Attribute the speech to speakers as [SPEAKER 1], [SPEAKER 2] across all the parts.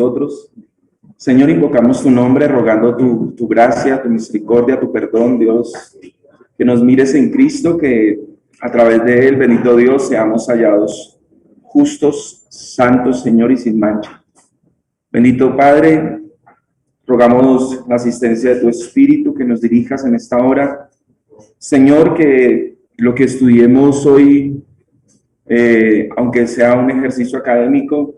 [SPEAKER 1] nosotros. Señor, invocamos tu nombre, rogando tu gracia, tu misericordia, tu perdón, Dios, que nos mires en Cristo, que a través de él, bendito Dios, seamos hallados justos, santos, Señor, y sin mancha. Bendito Padre, rogamos la asistencia de tu Espíritu, que nos dirijas en esta hora. Señor, que lo que estudiemos hoy, aunque sea un ejercicio académico,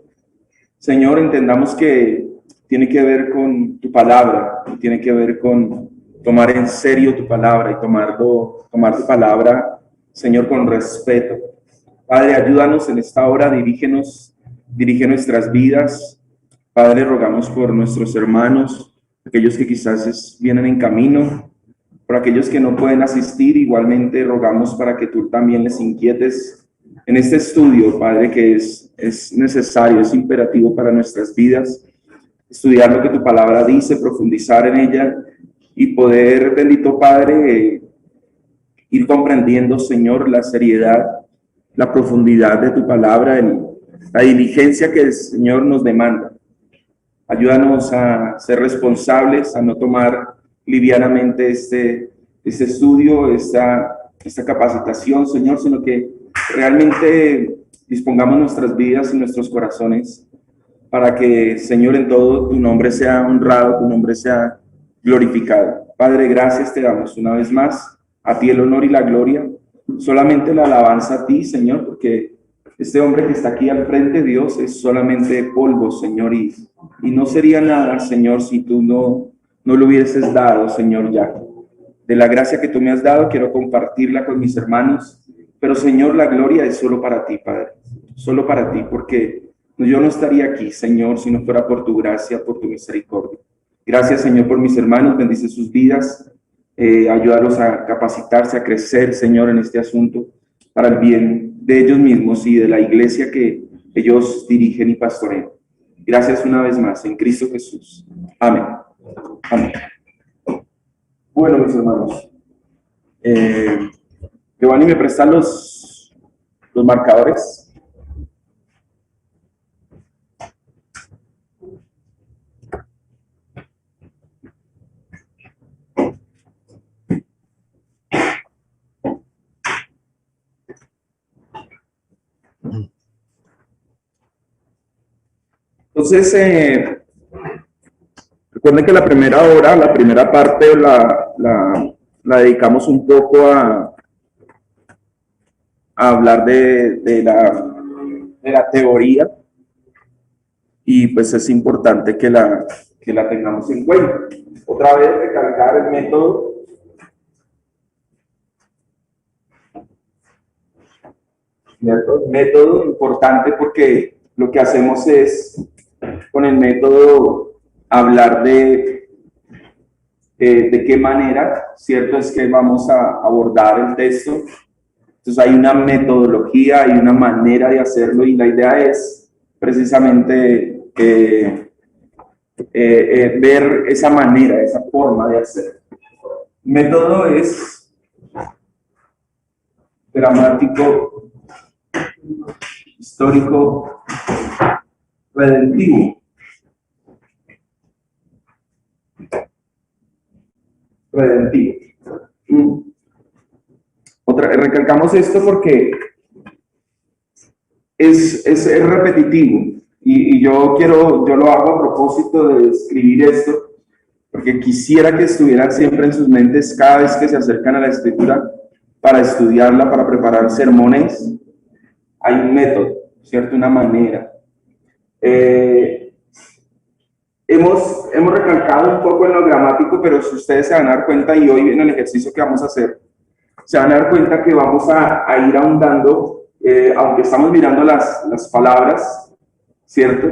[SPEAKER 1] Señor, entendamos que tiene que ver con tu palabra, tiene que ver con tomar en serio tu palabra y tomar tu palabra, Señor, con respeto. Padre, ayúdanos en esta hora, dirige nuestras vidas. Padre, rogamos por nuestros hermanos, aquellos que quizás vienen en camino, por aquellos que no pueden asistir, igualmente rogamos para que tú también les inquietes en este estudio, Padre, que es necesario, es imperativo para nuestras vidas, estudiar lo que tu palabra dice, profundizar en ella y poder, bendito Padre, ir comprendiendo, Señor, la seriedad, la profundidad de tu palabra, la diligencia que el Señor nos demanda. Ayúdanos a ser responsables, a no tomar livianamente este estudio, esta capacitación, Señor, sino que realmente dispongamos nuestras vidas y nuestros corazones para que, Señor, en todo tu nombre sea honrado, tu nombre sea glorificado. Padre, gracias te damos una vez más, a ti el honor y la gloria, solamente la alabanza a ti, Señor, porque este hombre que está aquí al frente, Dios, es solamente polvo, Señor, y no sería nada, Señor, si tú no lo hubieses dado, Señor, ya. De la gracia que tú me has dado, quiero compartirla con mis hermanos, pero, Señor, la gloria es solo para ti, Padre, solo para ti, porque yo no estaría aquí, Señor, si no fuera por tu gracia, por tu misericordia. Gracias, Señor, por mis hermanos, bendice sus vidas, ayúdalos a capacitarse, a crecer, Señor, en este asunto, para el bien de ellos mismos y de la iglesia que ellos dirigen y pastorean. Gracias una vez más, en Cristo Jesús. Amén. Amén. Bueno, mis hermanos, Giovanni, ¿me prestan los marcadores? Entonces, recuerden que la primera hora, la primera parte la dedicamos un poco a hablar de la teoría, y pues es importante que la tengamos en cuenta. Otra vez recalcar el método. Método importante, porque lo que hacemos es, con el método, hablar de qué manera, ¿cierto? Es que vamos a abordar el texto. Entonces hay una metodología, hay una manera de hacerlo, y la idea es precisamente ver esa manera, esa forma de hacerlo. Método es gramático, histórico, redentivo. Recalcamos esto porque es repetitivo, y yo lo hago a propósito de escribir esto, porque quisiera que estuvieran siempre en sus mentes cada vez que se acercan a la Escritura para estudiarla, para preparar sermones. Hay un método, ¿cierto? Una manera. Hemos recalcado un poco en lo gramático, pero si ustedes se van a dar cuenta, y hoy en el ejercicio que vamos a hacer, se van a dar cuenta que vamos a ir ahondando, aunque estamos mirando las palabras, ¿cierto?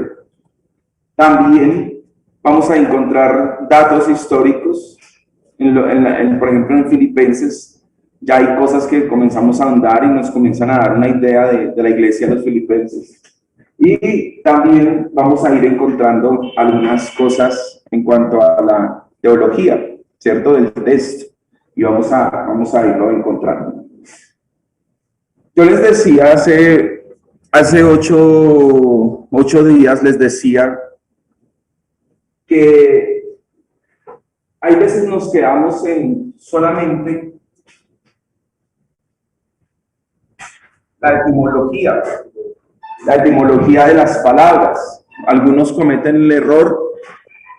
[SPEAKER 1] También vamos a encontrar datos históricos. Por ejemplo, en Filipenses ya hay cosas que comenzamos a ahondar y nos comienzan a dar una idea de la iglesia de los filipenses. Y también vamos a ir encontrando algunas cosas en cuanto a la teología, ¿cierto? Del texto. Y vamos a irlo encontrando. Yo les decía hace 8 días, les decía que hay veces nos quedamos en solamente la etimología de las palabras. Algunos cometen el error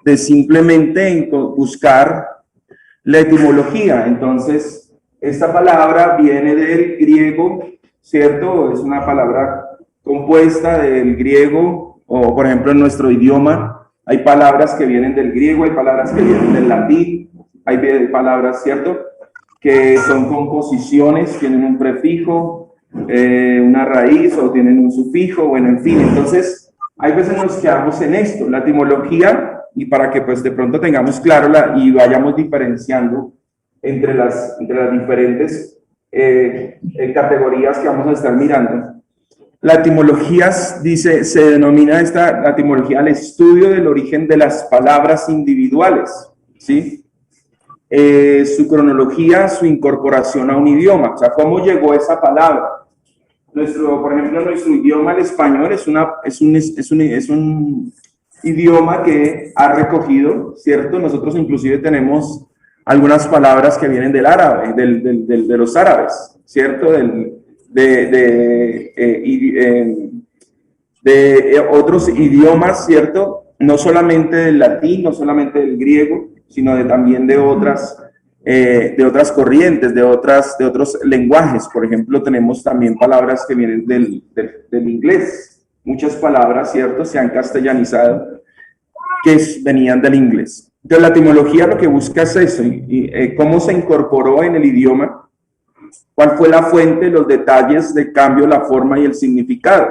[SPEAKER 1] de simplemente buscar la etimología. Entonces, esta palabra viene del griego, ¿cierto? Es una palabra compuesta del griego, o por ejemplo en nuestro idioma hay palabras que vienen del griego, hay palabras que vienen del latín, hay palabras, ¿cierto?, que son composiciones, tienen un prefijo, una raíz o tienen un sufijo, bueno, en fin. Entonces, hay veces nos quedamos en esto, la etimología, y para que pues de pronto tengamos claro y vayamos diferenciando entre las diferentes categorías que vamos a estar mirando. La etimología se denomina la etimología el estudio del origen de las palabras individuales, ¿sí? Su cronología, su incorporación a un idioma, o sea, cómo llegó esa palabra. Por ejemplo, nuestro idioma, el español, es un idioma que ha recogido, ¿cierto? Nosotros inclusive tenemos algunas palabras que vienen del árabe, de los árabes, ¿cierto? De otros idiomas, ¿cierto? No solamente del latín, no solamente del griego, sino también de otras corrientes, de otros lenguajes. Por ejemplo, tenemos también palabras que vienen del inglés. Muchas palabras, ¿cierto?, se han castellanizado que venían del inglés. Entonces, la etimología lo que busca es eso, cómo se incorporó en el idioma, cuál fue la fuente, los detalles de cambio, la forma y el significado.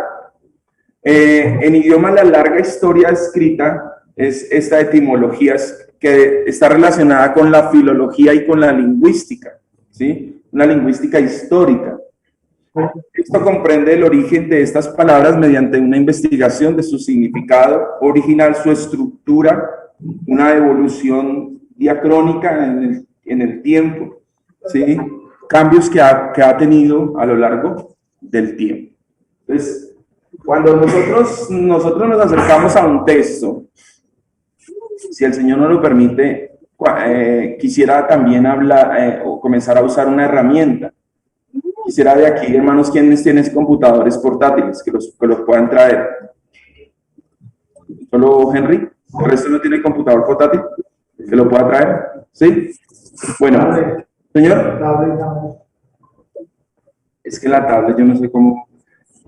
[SPEAKER 1] En idioma, la larga historia escrita es esta etimología que está relacionada con la filología y con la lingüística, ¿sí? Una lingüística histórica. Esto comprende el origen de estas palabras mediante una investigación de su significado original, su estructura, una evolución diacrónica en el tiempo, ¿sí? Cambios que ha tenido a lo largo del tiempo. Entonces, cuando nosotros nos acercamos a un texto, si el Señor nos lo permite, quisiera también hablar o comenzar a usar una herramienta. Quisiera de aquí, hermanos, quienes tienen computadores portátiles, que los puedan traer. ¿Solo Henry? ¿El resto no tiene computador portátil? ¿Que lo pueda traer? ¿Sí? Bueno, señor. Es que la tablet, yo no sé cómo.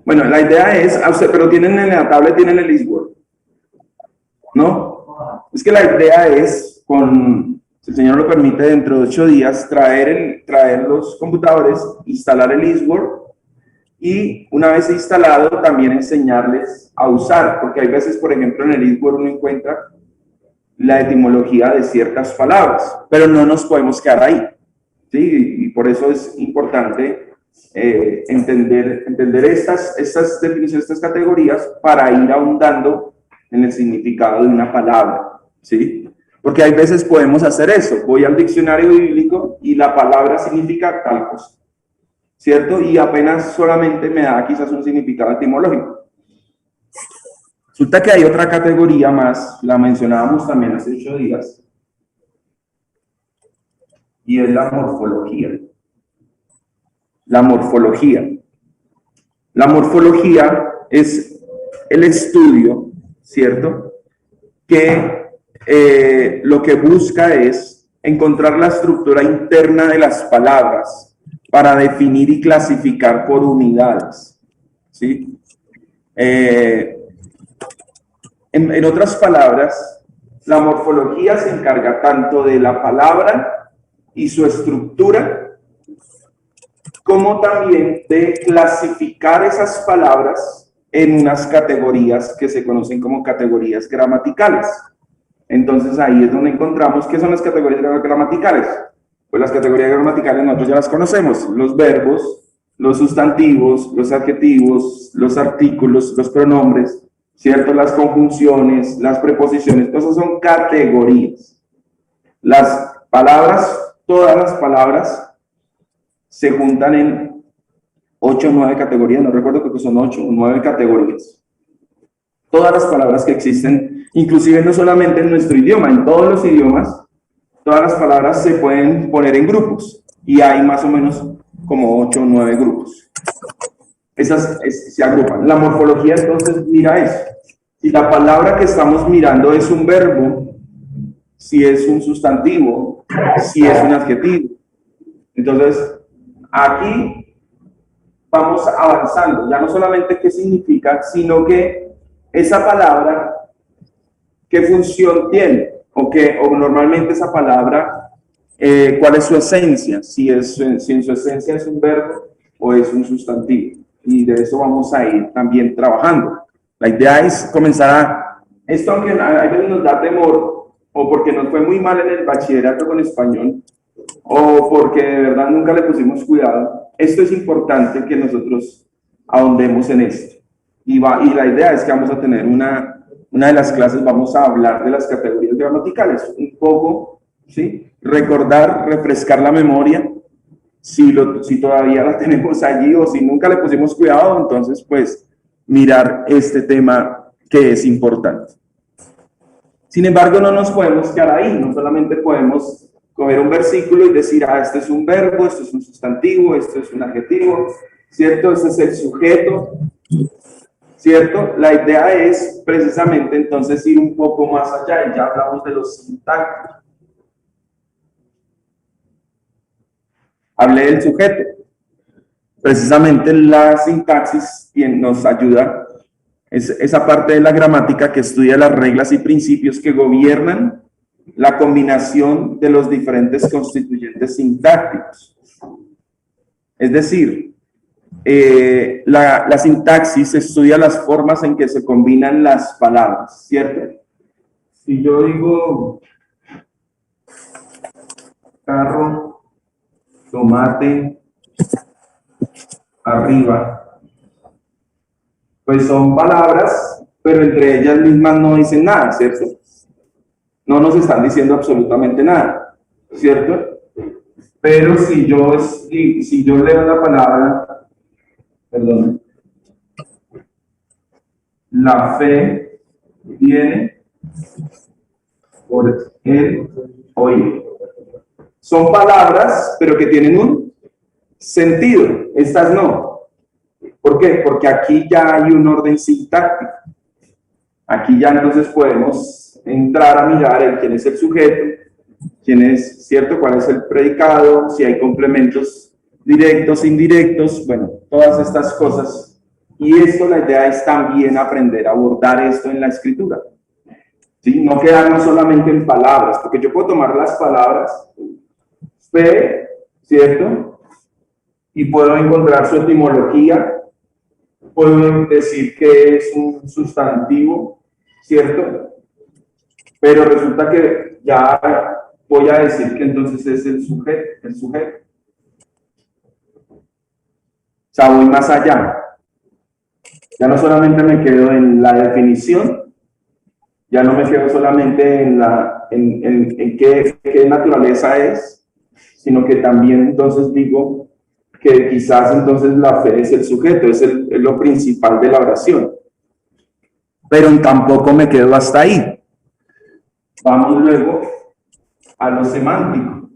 [SPEAKER 1] Bueno, la idea es, pero tienen en la tablet, tienen el eSword, ¿no? Es que la idea es, si el Señor lo permite, dentro de 8 días, traer los computadores, instalar el eSword, y una vez instalado, también enseñarles a usar, porque hay veces, por ejemplo, en el eSword uno encuentra la etimología de ciertas palabras, pero no nos podemos quedar ahí, ¿sí? Y por eso es importante entender estas definiciones, estas categorías, para ir ahondando en el significado de una palabra, ¿sí? Porque hay veces podemos hacer eso. Voy al diccionario bíblico y la palabra significa tal cosa, ¿cierto? Y apenas solamente me da quizás un significado etimológico. Resulta que hay otra categoría más, la mencionábamos también hace 8 días, y es la morfología. La morfología. La morfología es el estudio, ¿cierto?, que lo que busca es encontrar la estructura interna de las palabras para definir y clasificar por unidades, ¿sí? En otras palabras, la morfología se encarga tanto de la palabra y su estructura, como también de clasificar esas palabras en unas categorías que se conocen como categorías gramaticales. Entonces ahí es donde encontramos qué son las categorías gramaticales. Pues las categorías gramaticales nosotros ya las conocemos: los verbos, los sustantivos, los adjetivos, los artículos, los pronombres, ¿cierto? Las conjunciones, las preposiciones, esas son categorías. Las palabras, todas las palabras se juntan en 8 o 9 categorías, no recuerdo, creo que son 8 o 9 categorías. Todas las palabras que existen Inclusive no solamente en nuestro idioma, en todos los idiomas, todas las palabras se pueden poner en grupos y hay más o menos como 8 o 9 grupos. Esas se agrupan. La morfología entonces mira eso. Si la palabra que estamos mirando es un verbo, si es un sustantivo, si es un adjetivo. Entonces, aquí vamos avanzando. Ya no solamente qué significa, sino que esa palabra, qué función tiene, o normalmente esa palabra, cuál es su esencia, si en su esencia es un verbo o es un sustantivo. Y de eso vamos a ir también trabajando. La idea es comenzar a, esto aunque a veces nos da temor, o porque nos fue muy mal en el bachillerato con español, o porque de verdad nunca le pusimos cuidado, esto es importante que nosotros ahondemos en esto. Y la idea es que vamos a tener una de las clases, vamos a hablar de las categorías gramaticales, un poco, ¿sí? Recordar, refrescar la memoria, si todavía la tenemos allí o si nunca le pusimos cuidado, entonces pues mirar este tema que es importante. Sin embargo, no nos podemos quedar ahí, no solamente podemos coger un versículo y decir, este es un verbo, esto es un sustantivo, esto es un adjetivo, ¿cierto? Este es el sujeto, ¿cierto? La idea es precisamente entonces ir un poco más allá y ya hablamos de los sintácticos. Hablé del sujeto. Precisamente la sintaxis nos ayuda, es esa parte de la gramática que estudia las reglas y principios que gobiernan la combinación de los diferentes constituyentes sintácticos. Es decir, la sintaxis estudia las formas en que se combinan las palabras, ¿cierto? Si yo digo carro, tomate, arriba, pues son palabras, pero entre ellas mismas no dicen nada, ¿cierto? No nos están diciendo absolutamente nada, ¿cierto? Pero si yo leo la palabra, perdón, la fe viene por el oír. Son palabras, pero que tienen un sentido. Estas no. ¿Por qué? Porque aquí ya hay un orden sintáctico. Aquí ya entonces podemos entrar a mirar quién es el sujeto, quién es, ¿cierto? Cuál es el predicado, si hay complementos directos, indirectos, bueno, todas estas cosas. Y esto, la idea es también aprender a abordar esto en la escritura. ¿Sí? No quedarnos solamente en palabras, porque yo puedo tomar las palabras fe, ¿cierto? Y puedo encontrar su etimología, puedo decir que es un sustantivo, ¿cierto? Pero resulta que ya voy a decir que entonces es el sujeto. O sea, voy más allá. Ya no solamente me quedo en la definición, ya no me quedo solamente en qué naturaleza es, sino que también entonces digo que quizás entonces la fe es el sujeto, es lo principal de la oración. Pero tampoco me quedo hasta ahí. Vamos luego a lo semántico.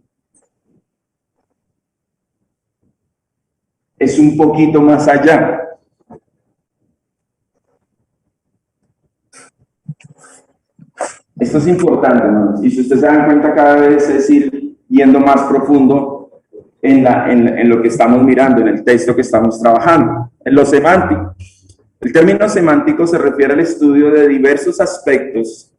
[SPEAKER 1] Es un poquito más allá. Esto es importante, ¿no? Y si ustedes se dan cuenta, cada vez es ir yendo más profundo en lo que estamos mirando, en el texto que estamos trabajando, en lo semántico. El término semántico se refiere al estudio de diversos aspectos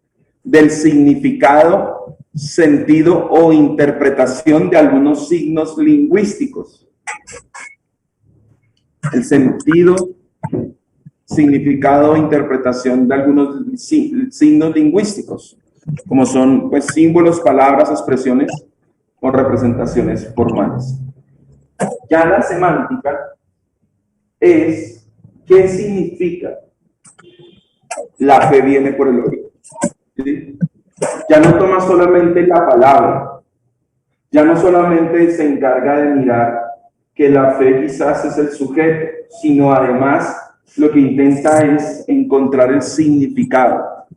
[SPEAKER 1] del significado, sentido o interpretación de algunos signos lingüísticos. El sentido, significado o interpretación de algunos signos lingüísticos, como son pues símbolos, palabras, expresiones o representaciones formales. Ya la semántica es ¿qué significa? La fe viene por el oído. ¿Sí? Ya no toma solamente la palabra, ya no solamente se encarga de mirar que la fe quizás es el sujeto, sino además lo que intenta es encontrar el significado.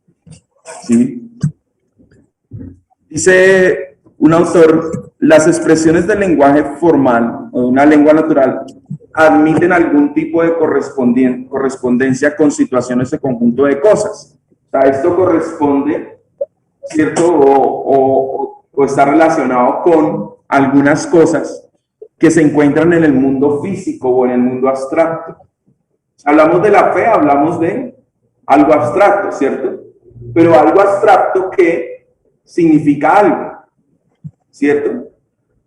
[SPEAKER 1] ¿sí? Dice un autor, las expresiones del lenguaje formal o de una lengua natural admiten algún tipo de correspondencia con situaciones de conjunto de cosas. O sea, esto corresponde, ¿cierto? O está relacionado con algunas cosas que se encuentran en el mundo físico o en el mundo abstracto. Hablamos de la fe, hablamos de algo abstracto, ¿cierto? Pero algo abstracto que significa algo, ¿cierto?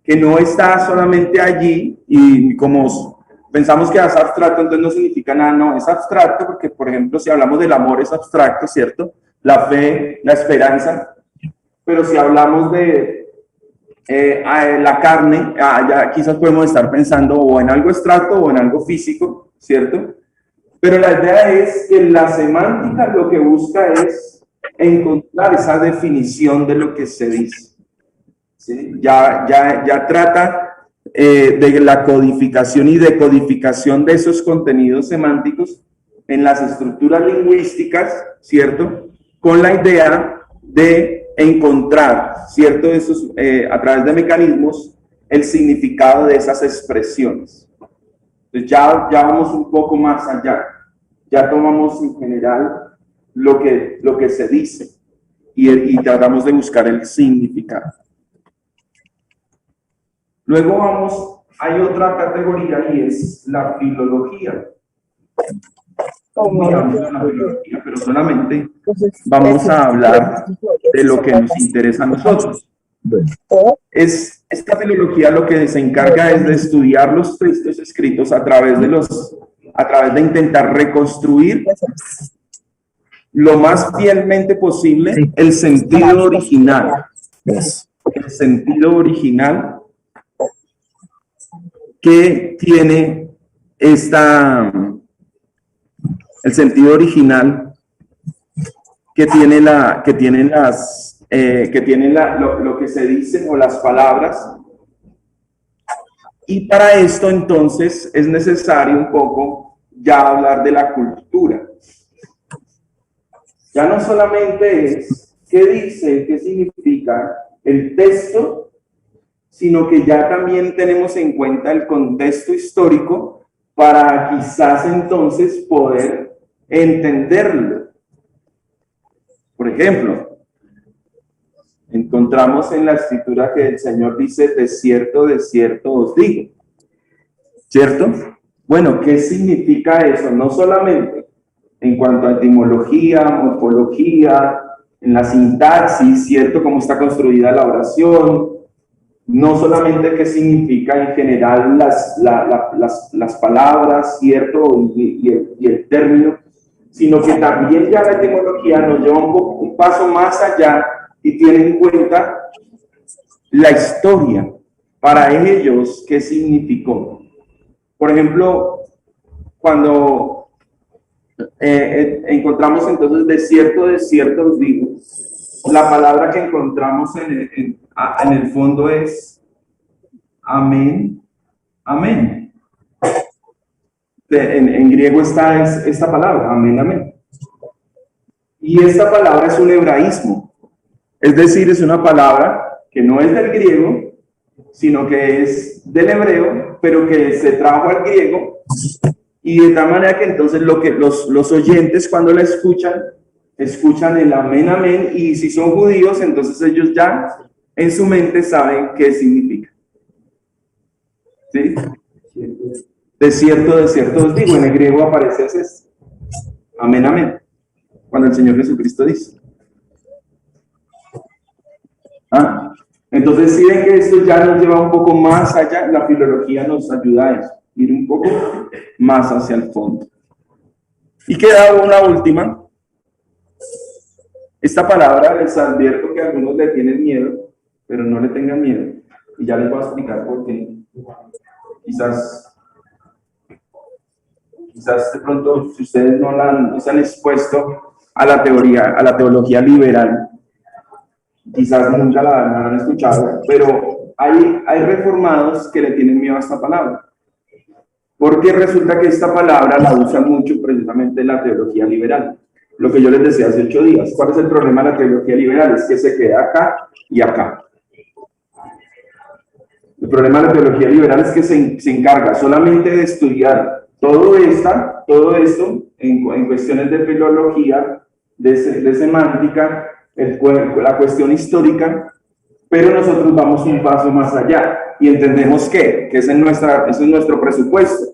[SPEAKER 1] Que no está solamente allí y como pensamos que es abstracto, entonces no significa nada, no, es abstracto porque, por ejemplo, si hablamos del amor es abstracto, ¿cierto? La fe, la esperanza, pero si hablamos de la carne, ya quizás podemos estar pensando o en algo abstracto o en algo físico, ¿cierto? Pero la idea es que la semántica lo que busca es encontrar esa definición de lo que se dice, ¿sí? Ya trata de la codificación y decodificación de esos contenidos semánticos en las estructuras lingüísticas, ¿cierto? Con la idea de encontrar, ¿cierto? Esos, a través de mecanismos, el significado de esas expresiones. Entonces ya vamos un poco más allá. Ya tomamos en general lo que se dice y tratamos de buscar el significado. Luego hay otra categoría y es la filología. Pero solamente vamos a hablar de lo que nos interesa a nosotros. Esta filología lo que se encarga es de estudiar los textos escritos a través de intentar reconstruir lo más fielmente posible el sentido original. El sentido original que tiene el sentido original que tiene lo que se dice o las palabras. Y para esto entonces es necesario un poco ya hablar de la cultura. Ya no solamente es qué dice, qué significa el texto, sino que ya también tenemos en cuenta el contexto histórico para quizás entonces poder entenderlo. Por ejemplo, encontramos en la escritura que el Señor dice, de cierto os digo, ¿cierto? Bueno, ¿qué significa eso? No solamente en cuanto a etimología, morfología, en la sintaxis, ¿cierto? Cómo está construida la oración, no solamente qué significa en general las palabras, ¿cierto? Y el término, sino que también ya la etimología nos lleva un paso más allá y tiene en cuenta la historia. Para ellos, ¿qué significó? Por ejemplo, cuando encontramos entonces de cierto os digo, la palabra que encontramos en el fondo es amén, amén. En griego está esta palabra, amén, amén. Y esta palabra es un hebraísmo, es decir, es una palabra que no es del griego, sino que es del hebreo, pero que se trajo al griego, y de tal manera que entonces los oyentes cuando la escuchan el amén, amén, y si son judíos, entonces ellos ya en su mente saben qué significa. ¿Sí? De cierto os digo, en el griego aparece así. Amén, amén. Cuando el Señor Jesucristo dice. Entonces, si ven que esto ya nos lleva un poco más allá, la filología nos ayuda a eso, ir un poco más hacia el fondo. Y queda una última. Esta palabra les advierto que a algunos le tienen miedo, pero no le tengan miedo. Y ya les voy a explicar por qué. Quizás de pronto, si ustedes no se han expuesto a la teología liberal, quizás nunca la han escuchado, pero hay reformados que le tienen miedo a esta palabra. Porque resulta que esta palabra la usa mucho precisamente la teología liberal. Lo que yo les decía hace 8 días. ¿Cuál es el problema de la teología liberal? Es que se queda acá y acá. El problema de la teología liberal es que se encarga solamente de estudiar todo esto en cuestiones de filología, de semántica, la cuestión histórica, pero nosotros vamos un paso más allá y entendemos que ese es nuestro presupuesto,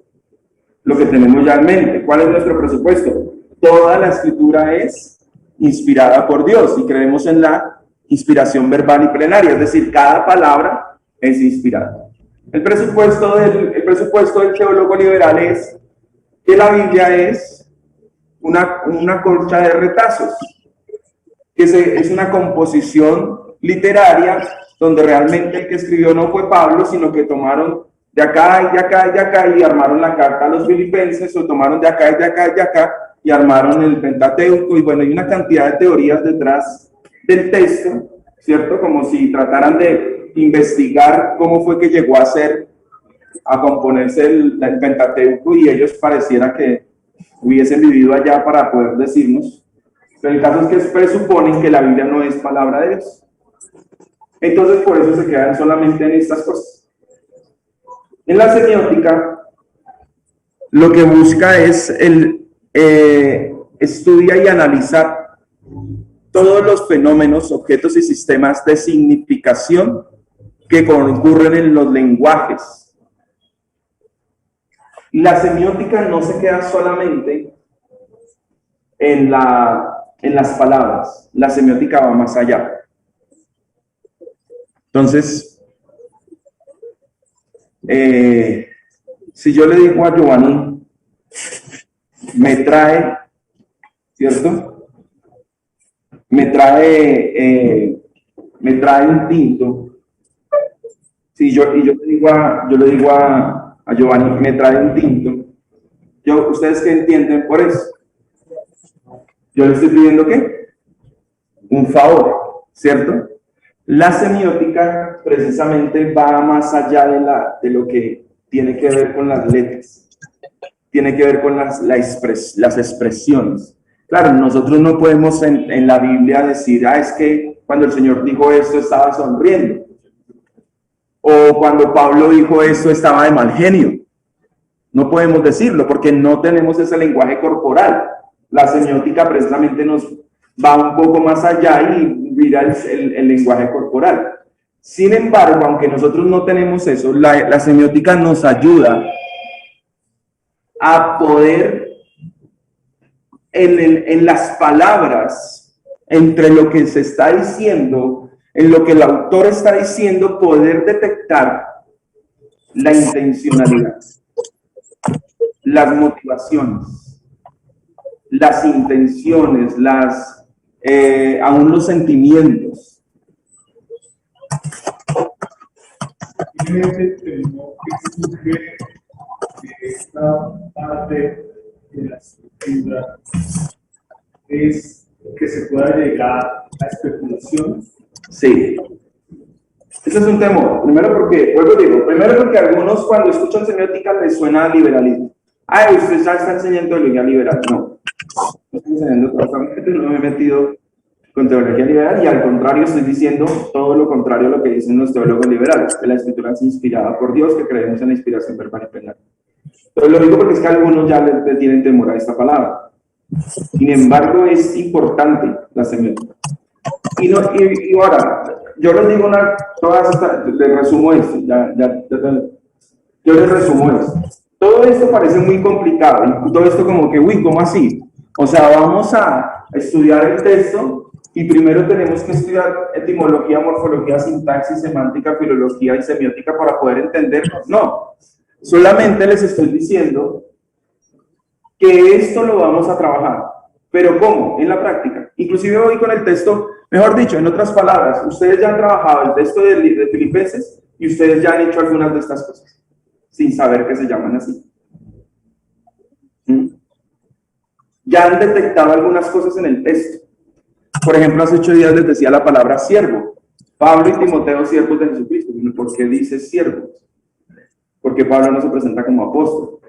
[SPEAKER 1] lo que tenemos ya en mente. ¿Cuál es nuestro presupuesto? Toda la escritura es inspirada por Dios y creemos en la inspiración verbal y plenaria, es decir, cada palabra es inspirada. El presupuesto del teólogo liberal es que la Biblia es una colcha de retazos, que es una composición literaria donde realmente el que escribió no fue Pablo, sino que tomaron de acá y de acá y de acá y armaron la carta a los filipenses, o tomaron de acá y de acá y de acá y armaron el Pentateuco. Y bueno, hay una cantidad de teorías detrás del texto, ¿cierto? Como si trataran de investigar cómo fue que llegó a componerse el Pentateuco, y ellos pareciera que hubiesen vivido allá para poder decirnos. Pero el caso es que presuponen que la Biblia no es palabra de Dios. Entonces, por eso se quedan solamente en estas cosas. En la semiótica, lo que busca es estudia y analizar todos los fenómenos, objetos y sistemas de significación que concurren en los lenguajes. La semiótica no se queda solamente en las palabras, la semiótica va más allá. Entonces, si yo le digo a Giovanni, me trae, ¿cierto? Me trae un tinto. Si yo le digo a Giovanni, me trae un tinto. ¿Ustedes qué entienden por eso? Yo le estoy pidiendo ¿qué? Un favor, ¿cierto? La semiótica precisamente va más allá de lo que tiene que ver con las letras, tiene que ver con las expresiones. Claro, nosotros no podemos en la Biblia decir, es que cuando el Señor dijo esto estaba sonriendo, o cuando Pablo dijo esto estaba de mal genio. No podemos decirlo porque no tenemos ese lenguaje corporal. La semiótica precisamente nos va un poco más allá y mira el lenguaje corporal. Sin embargo, aunque nosotros no tenemos eso, la semiótica nos ayuda a poder en las palabras, entre lo que se está diciendo, en lo que el autor está diciendo, poder detectar la intencionalidad, las motivaciones, las intenciones, aún los sentimientos.
[SPEAKER 2] Finalmente tenemos que surge esta parte de la escritura es que se pueda llegar a especulaciones.
[SPEAKER 1] Sí. Ese es un temor. Primero porque algunos cuando escuchan semiótica les suena a liberalismo. Usted ya está enseñando teología liberal. No estoy enseñando totalmente, no me he metido con teología liberal, y al contrario estoy diciendo todo lo contrario a lo que dicen los teólogos liberales, que la escritura es inspirada por Dios, que creemos en la inspiración verbal y plenaria. Pero lo digo porque es que algunos ya le tienen temor a esta palabra. Sin embargo, es importante la semiótica. Y ahora, yo les digo les resumo esto, yo les resumo esto. Todo esto parece muy complicado, y todo esto como que, ¿cómo así? O sea, vamos a estudiar el texto y primero tenemos que estudiar etimología, morfología, sintaxis, semántica, filología y semiótica para poder entendernos. No, solamente les estoy diciendo que esto lo vamos a trabajar. ¿Pero cómo? En la práctica. Inclusive hoy con el texto, mejor dicho, en otras palabras, ustedes ya han trabajado el texto de Filipenses y ustedes ya han hecho algunas de estas cosas, sin saber que se llaman así. Ya han detectado algunas cosas en el texto. Por ejemplo, hace 8 días les decía la palabra siervo. Pablo y Timoteo, siervos de Jesucristo. ¿Por qué dice siervos? Porque Pablo no se presenta como apóstol,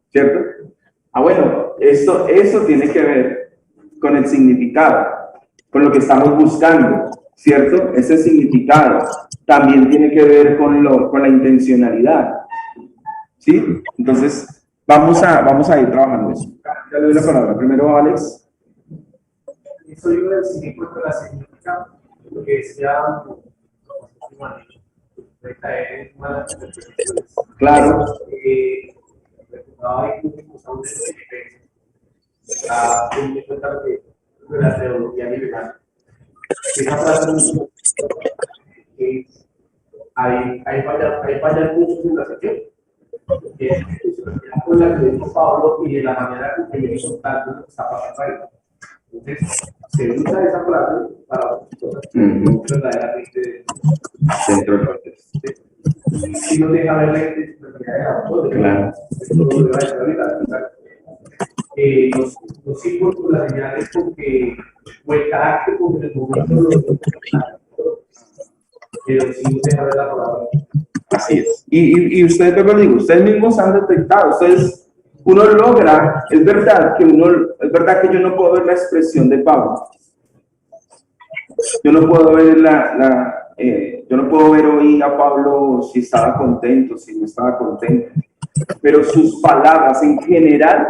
[SPEAKER 1] ¿cierto? Bueno, eso tiene que ver con el significado, con lo que estamos buscando, ¿cierto? Ese significado también tiene que ver con la intencionalidad, ¿sí? Entonces, vamos a ir trabajando eso. Ya le doy la palabra. Primero, Alex.
[SPEAKER 2] Eso iba a decir en cuanto a la significación, lo que decía recaer en malas interpretaciones.
[SPEAKER 1] Claro.
[SPEAKER 2] Recordaba ahí que usamos de la teología liberal. Esa frase que hay fallas muchos en la sección. Con la que dijo Pablo y de la manera que me hizo tanto lo que está pasando ahí. Entonces, se usa esa frase para otras cosas verdaderamente
[SPEAKER 1] Dentro del contexto.
[SPEAKER 2] si no deja ver la intencionalidad del autor.
[SPEAKER 1] Claro.
[SPEAKER 2] Los símbolos, las señales, porque o el carácter, como en el momento pero si no deja ver la palabra.
[SPEAKER 1] Así es. Y ustedes, pero digo, ustedes mismos han detectado, uno logra, es verdad que yo no puedo ver la expresión de Pablo. Yo no puedo ver yo no puedo ver hoy a Pablo si estaba contento, si no estaba contento. Pero sus palabras en general,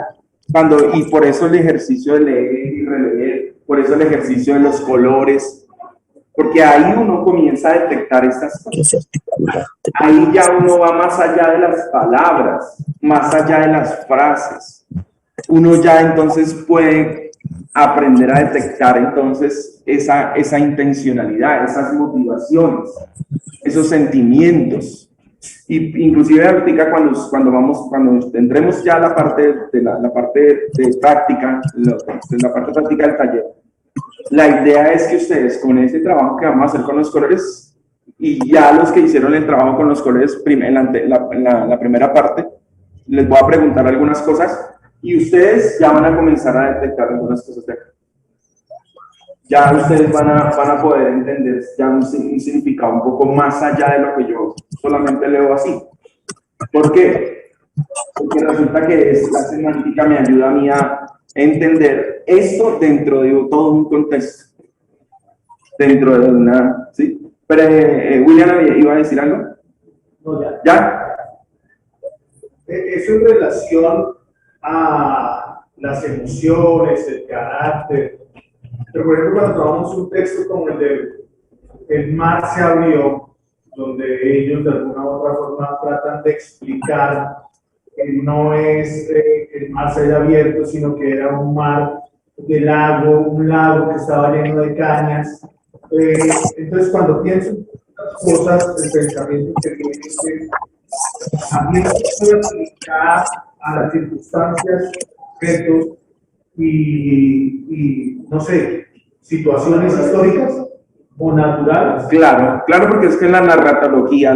[SPEAKER 1] y por eso el ejercicio de leer y releer, por eso el ejercicio de los colores, porque ahí uno comienza a detectar estas cosas. Ahí ya uno va más allá de las palabras, más allá de las frases. Uno ya entonces puede aprender a detectar entonces esa intencionalidad, esas motivaciones, esos sentimientos. Y inclusive ahorita cuando entremos ya a la parte de práctica, la parte práctica del taller, la idea es que ustedes con ese trabajo que vamos a hacer con los colores, y ya los que hicieron el trabajo con los colores en la primera parte, les voy a preguntar algunas cosas y ustedes ya van a comenzar a detectar algunas cosas de acá. Ya ustedes van a poder entender ya un significado un poco más allá de lo que yo solamente leo así. ¿Por qué? Porque resulta que la semántica me ayuda a mí a entender esto dentro de todo un contexto, dentro de una, ¿sí? Pero William iba a decir algo.
[SPEAKER 2] No, ya.
[SPEAKER 1] ¿Ya?
[SPEAKER 2] Eso en relación a las emociones, el carácter. Pero por ejemplo, cuando tomamos un texto como el de El mar se abrió, donde ellos de alguna u otra forma tratan de explicar que no es el mar se haya abierto, sino que era un mar de lago, un lago que estaba lleno de cañas. Entonces, cuando pienso en estas cosas, el pensamiento que tiene que también se puede aplicar a las circunstancias, retos y no sé, situaciones históricas o naturales.
[SPEAKER 1] Claro, porque es que la narratología,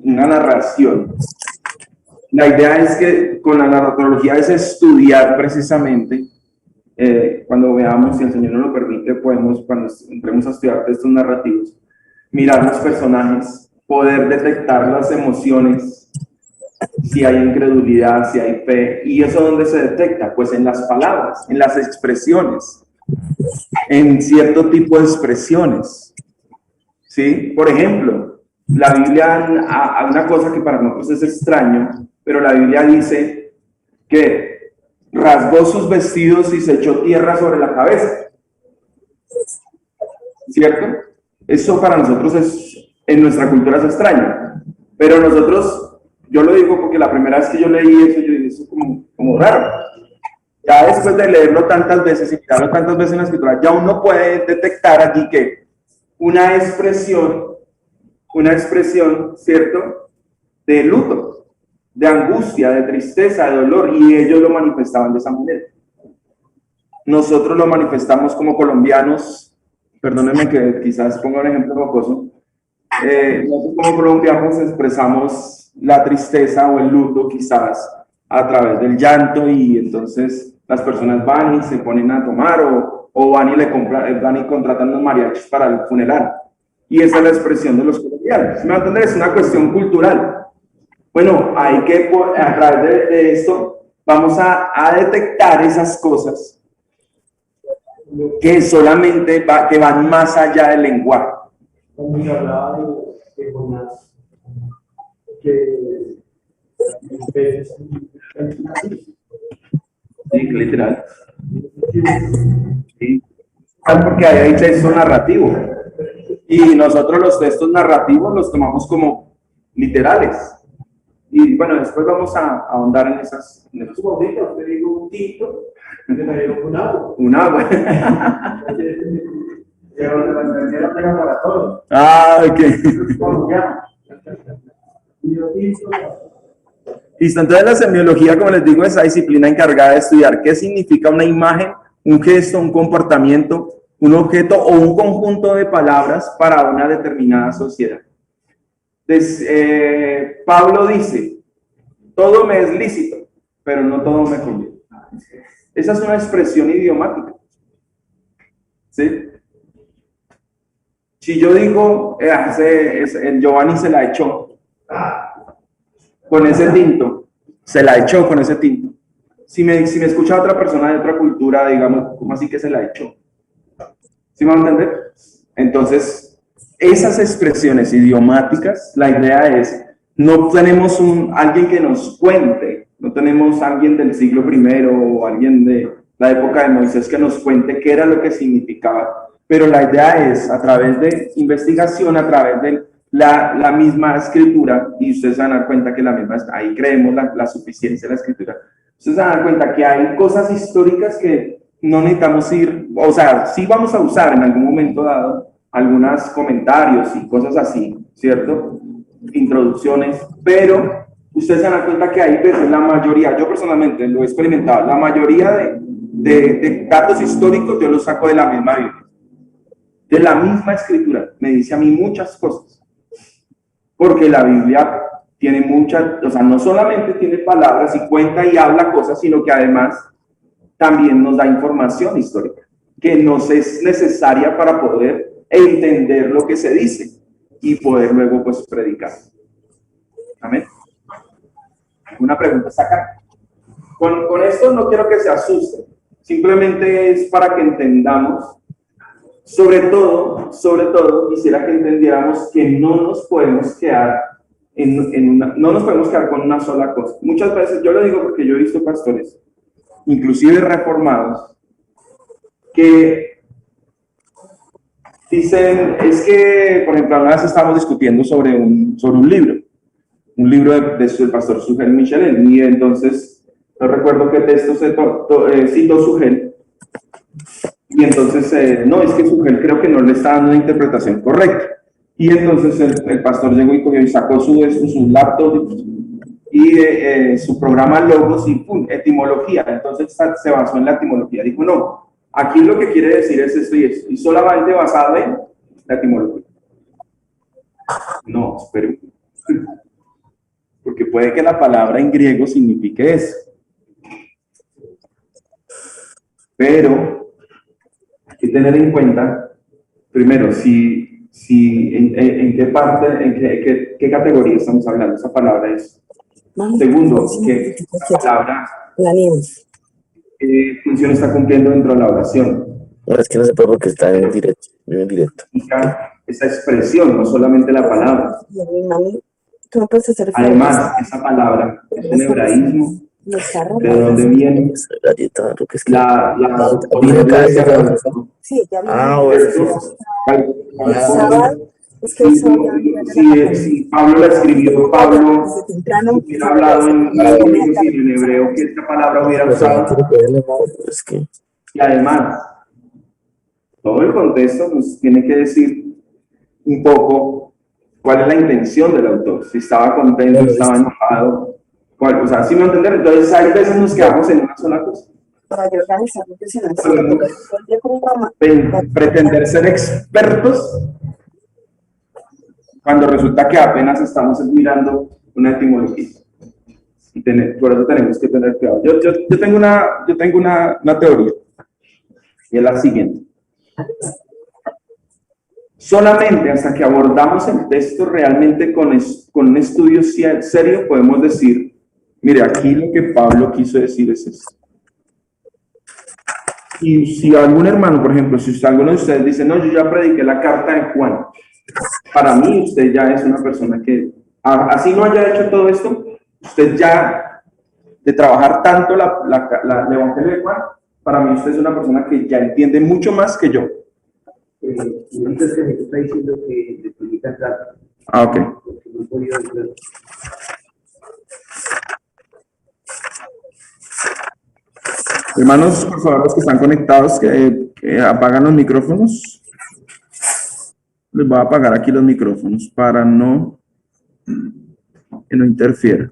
[SPEAKER 1] una narración, la idea es que con la narratología es estudiar precisamente, cuando veamos, si el Señor nos lo permite, podemos, cuando entremos a estudiar textos narrativos, mirar los personajes, poder detectar las emociones, si hay incredulidad, si hay fe. ¿Y eso dónde se detecta? Pues en las palabras, en las expresiones, en cierto tipo de expresiones, ¿sí? Por ejemplo, la Biblia, hay una cosa que para nosotros es extraño, pero la Biblia dice que rasgó sus vestidos y se echó tierra sobre la cabeza, ¿cierto? Eso para nosotros en nuestra cultura es extraño, pero nosotros, yo lo digo porque la primera vez que yo leí eso, yo dije, eso es como raro. Ya después de leerlo tantas veces y mirarlo tantas veces en la escritura, ya uno puede detectar aquí que una expresión, ¿cierto? De luto, de angustia, de tristeza, de dolor, y ellos lo manifestaban de esa manera. Nosotros lo manifestamos como colombianos, perdónenme que quizás ponga un ejemplo jocoso, nosotros como colombianos expresamos la tristeza o el luto quizás a través del llanto, y entonces las personas van y se ponen a tomar o van y contratan unos mariachis para el funeral. Y esa es la expresión de los colombianos. ¿Me entiendes? Es una cuestión cultural. Bueno, hay que, a través de esto, vamos a detectar esas cosas que solamente que van más allá del lenguaje.
[SPEAKER 2] Cuando se hablaba de Jonás, que
[SPEAKER 1] sí, literal. Sí. Porque ahí hay texto narrativo. Y nosotros los textos narrativos los tomamos como literales. Y bueno, después vamos a ahondar en esas. En esos
[SPEAKER 2] momentos, te digo un tinto, te traigo un agua.
[SPEAKER 1] Un agua. Ah, ok. Listo, entonces la semiología, como les digo, es esa disciplina encargada de estudiar qué significa una imagen, un gesto, un comportamiento, un objeto o un conjunto de palabras para una determinada sociedad. Entonces, Pablo dice, todo me es lícito, pero no todo me conviene. Esa es una expresión idiomática. ¿Sí? Si yo digo, el Giovanni se la echó con ese tinto, se la echó con ese tinto. Si me escucha otra persona de otra cultura, digamos, ¿cómo así que se la echó? ¿Sí me van a entender? Entonces, esas expresiones idiomáticas, la idea es, no tenemos alguien que nos cuente, no tenemos alguien del siglo I o alguien de la época de Moisés que nos cuente qué era lo que significaba, pero la idea es, a través de investigación, a través de la misma escritura, y ustedes se van a dar cuenta que la misma, ahí creemos la suficiencia de la escritura, ustedes se van a dar cuenta que hay cosas históricas que no necesitamos ir, o sea, sí vamos a usar en algún momento dado algunos comentarios y cosas así, ¿cierto? Introducciones, pero ustedes se dan cuenta que hay veces la mayoría, yo personalmente lo he experimentado, la mayoría de datos históricos yo los saco de la misma Biblia, de la misma escritura, me dice a mí muchas cosas, porque la Biblia tiene muchas, o sea, no solamente tiene palabras y cuenta y habla cosas, sino que además también nos da información histórica, que nos es necesaria para poder entender lo que se dice y poder luego pues predicar. Amén. ¿Alguna pregunta acá? Con esto no quiero que se asusten, simplemente es para que entendamos, sobre todo, quisiera que entendiéramos que no nos podemos quedar no nos podemos quedar con una sola cosa. Muchas veces, yo lo digo porque yo he visto pastores, inclusive reformados, que dicen, es que, por ejemplo, una vez estábamos discutiendo sobre un libro del pastor Sugel Michelin, y entonces, no recuerdo qué texto citó Sugel, y entonces, no, es que Sugel creo que no le está dando una interpretación correcta, y entonces el pastor llegó y cogió y sacó su laptop y su programa Logos y ¡pum! Etimología, entonces se basó en la etimología, dijo, no, aquí lo que quiere decir es esto y solamente basado en la etimología. No, espere, porque puede que la palabra en griego signifique eso, pero hay que tener en cuenta, primero, en qué parte, en qué categoría estamos hablando, esa palabra es. Segundo, que la palabra, ¿qué función está cumpliendo dentro de la oración?
[SPEAKER 3] No, es que no se puede porque está en directo.
[SPEAKER 1] Esa expresión, no solamente la palabra. Además, esa palabra es un hebraísmo. ¿De dónde viene? Si Pablo la escribió, Pablo hubiera hablado en hebreo que esta palabra hubiera usado. Y además, todo el contexto nos tiene que decir un poco cuál es la intención del autor, si estaba contento, si estaba enojado, o sea, ¿sí me entender? Entonces, hay veces nos quedamos en una sola cosa. Pretender ser expertos cuando resulta que apenas estamos mirando una etimología. Y por eso tenemos que tener cuidado. Yo tengo una teoría, y es la siguiente. Solamente hasta que abordamos el texto realmente con un estudio serio, podemos decir, mire, aquí lo que Pablo quiso decir es esto. Y si algún hermano, por ejemplo, si alguno de ustedes dice, no, yo ya prediqué la carta de Juan, para mí usted ya es una persona que, así no haya hecho todo esto, usted ya, de trabajar tanto el Evangelio de Juan, para mí usted es una persona que ya entiende mucho más que yo.
[SPEAKER 4] Entonces me está diciendo que le predica carta.
[SPEAKER 1] Ah, ok.
[SPEAKER 4] Porque no podía ver.
[SPEAKER 1] Hermanos, por favor, los que están conectados, que apagan los micrófonos. Les voy a apagar aquí los micrófonos para que no interfiera.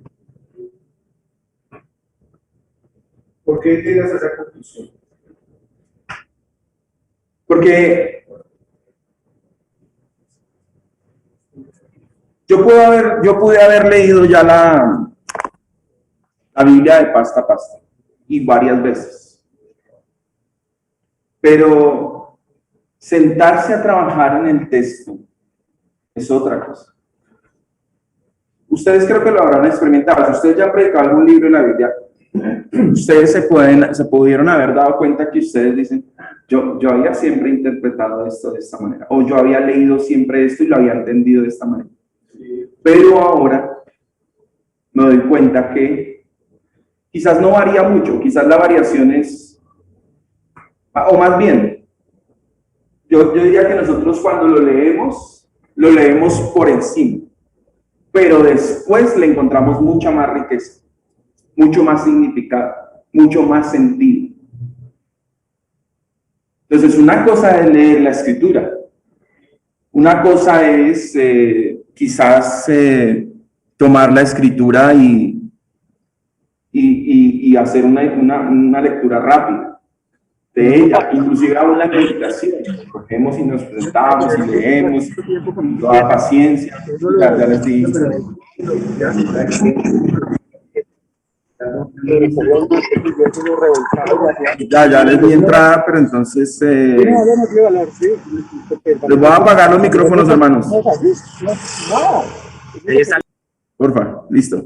[SPEAKER 2] ¿Por qué llegas a esa conclusión?
[SPEAKER 1] Porque yo pude haber leído ya la Biblia de pasta a pasta y varias veces. Pero sentarse a trabajar en el texto es otra cosa. Ustedes creo que lo habrán experimentado. Si ustedes ya han predicado algún libro en la Biblia, ustedes se pudieron haber dado cuenta que ustedes dicen, yo había siempre interpretado esto de esta manera, o yo había leído siempre esto y lo había entendido de esta manera. Pero ahora me doy cuenta que quizás no varía mucho, quizás la variación es, o más bien, yo diría que nosotros cuando lo leemos por encima, pero después le encontramos mucha más riqueza, mucho más significado, mucho más sentido. Entonces, una cosa es leer la escritura, una cosa es quizás tomar la escritura y hacer una lectura rápida de ella, inclusive aún la meditación. Cogemos y nos presentamos y leemos con toda paciencia. Ya les dije. Ya les di entrada, pero entonces les voy a apagar los micrófonos, hermanos. Porfa, listo.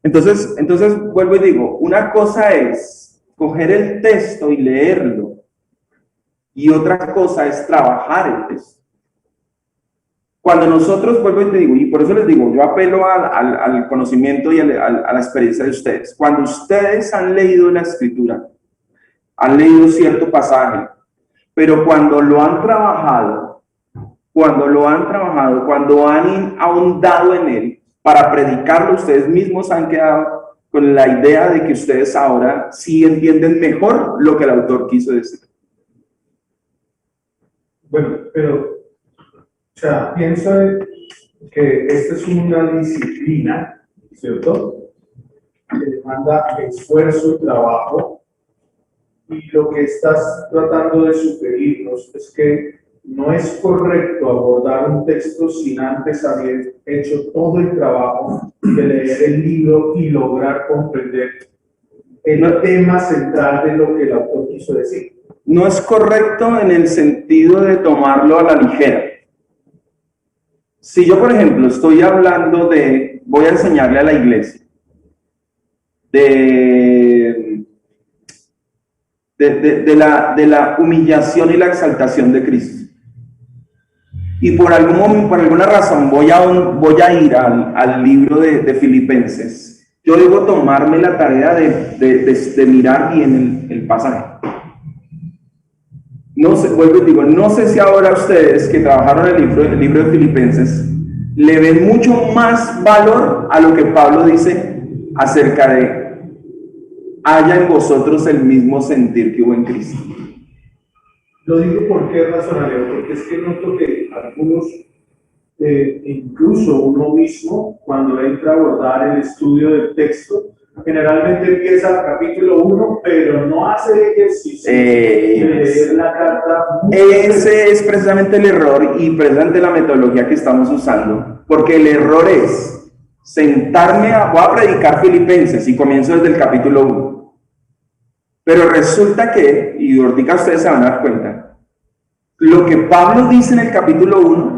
[SPEAKER 1] Entonces vuelvo y digo, una cosa es coger el texto y leerlo, y otra cosa es trabajar el texto. Cuando nosotros, vuelvo y te digo, y por eso les digo, yo apelo al conocimiento y a la experiencia de ustedes. Cuando ustedes han leído la escritura, han leído cierto pasaje, pero cuando lo han trabajado, cuando han ahondado en él para predicarlo, ustedes mismos han quedado con la idea de que ustedes ahora sí entienden mejor lo que el autor quiso decir.
[SPEAKER 2] Bueno, pero o sea, pienso que esta es una disciplina, ¿cierto? Que demanda esfuerzo y trabajo. Y lo que estás tratando de sugerirnos es que no es correcto abordar un texto sin antes haber hecho todo el trabajo de leer el libro y lograr comprender el tema central de lo que el autor quiso decir.
[SPEAKER 1] No es correcto en el sentido de tomarlo a la ligera. Si yo, por ejemplo, estoy hablando voy a enseñarle a la iglesia de la humillación y la exaltación de Cristo, y por alguna razón voy a ir al libro de Filipenses, yo debo tomarme la tarea de mirar bien el pasaje. No sé, vuelvo y digo, no sé si ahora ustedes que trabajaron el libro de Filipenses le ven mucho más valor a lo que Pablo dice acerca de haya en vosotros el mismo sentir que hubo en Cristo.
[SPEAKER 2] Lo digo por qué razón, Alejo, porque es que noto que algunos, incluso uno mismo, cuando entra a abordar el estudio del texto, generalmente empieza el capítulo 1, pero no hace el ejercicio de leer la carta.
[SPEAKER 1] Ese es precisamente el error y precisamente la metodología que estamos usando, porque el error es sentarme voy a predicar Filipenses y comienzo desde el capítulo 1. Pero resulta que, y ahorita ustedes se van a dar cuenta, lo que Pablo dice en el capítulo 1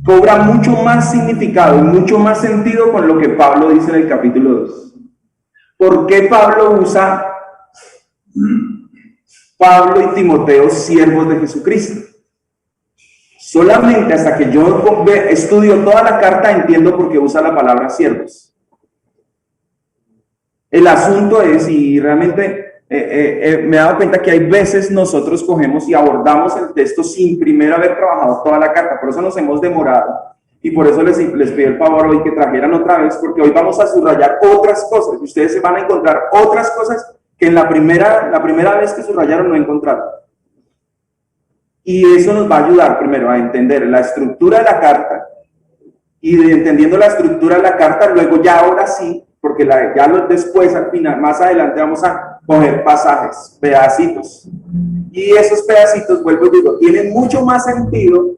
[SPEAKER 1] cobra mucho más significado y mucho más sentido con lo que Pablo dice en el capítulo 2. ¿Por qué Pablo usa Pablo y Timoteo, siervos de Jesucristo. Solamente hasta que yo estudio toda la carta entiendo por qué usa la palabra siervos. El asunto es, y realmente me he dado cuenta que hay veces nosotros cogemos y abordamos el texto sin primero haber trabajado toda la carta, por eso nos hemos demorado. Y por eso les pido el favor hoy que trajeran otra vez, porque hoy vamos a subrayar otras cosas. Y ustedes se van a encontrar otras cosas que en la primera vez que subrayaron no encontraron. Y eso nos va a ayudar primero a entender la estructura de la carta. Y entendiendo la estructura de la carta, luego ya ahora sí, porque después, al final, más adelante, vamos a coger pasajes, pedacitos. Y esos pedacitos, vuelvo y digo, tienen mucho más sentido.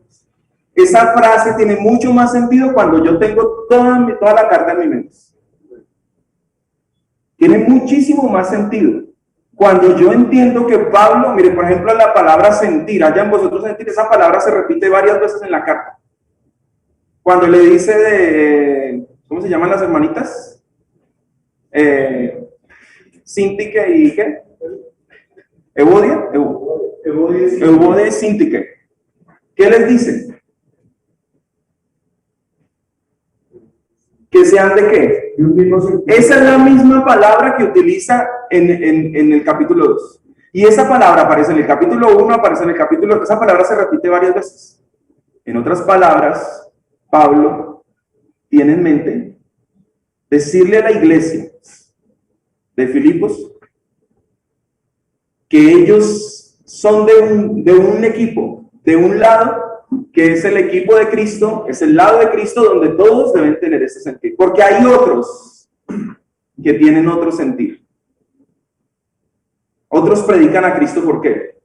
[SPEAKER 1] Esa frase tiene mucho más sentido cuando yo tengo toda la carta en mi mente. Tiene muchísimo más sentido. Cuando yo entiendo que Pablo, mire, por ejemplo, la palabra sentir, hayan vosotros sentir, esa palabra se repite varias veces en la carta. Cuando le dice ¿cómo se llaman las hermanitas? Sintique y ¿qué? Evodia. Evodia y Sintique. ¿Qué les dice? ¿Que sean de qué? Esa es la misma palabra que utiliza en el capítulo 2. Y esa palabra aparece en el capítulo 1, aparece en el capítulo 2. Esa palabra se repite varias veces. En otras palabras, Pablo tiene en mente decirle a la iglesia de Filipos que ellos son de un equipo, de un lado, que es el equipo de Cristo, es el lado de Cristo donde todos deben tener ese sentir, porque hay otros que tienen otro sentir. Otros predican a Cristo, ¿por qué?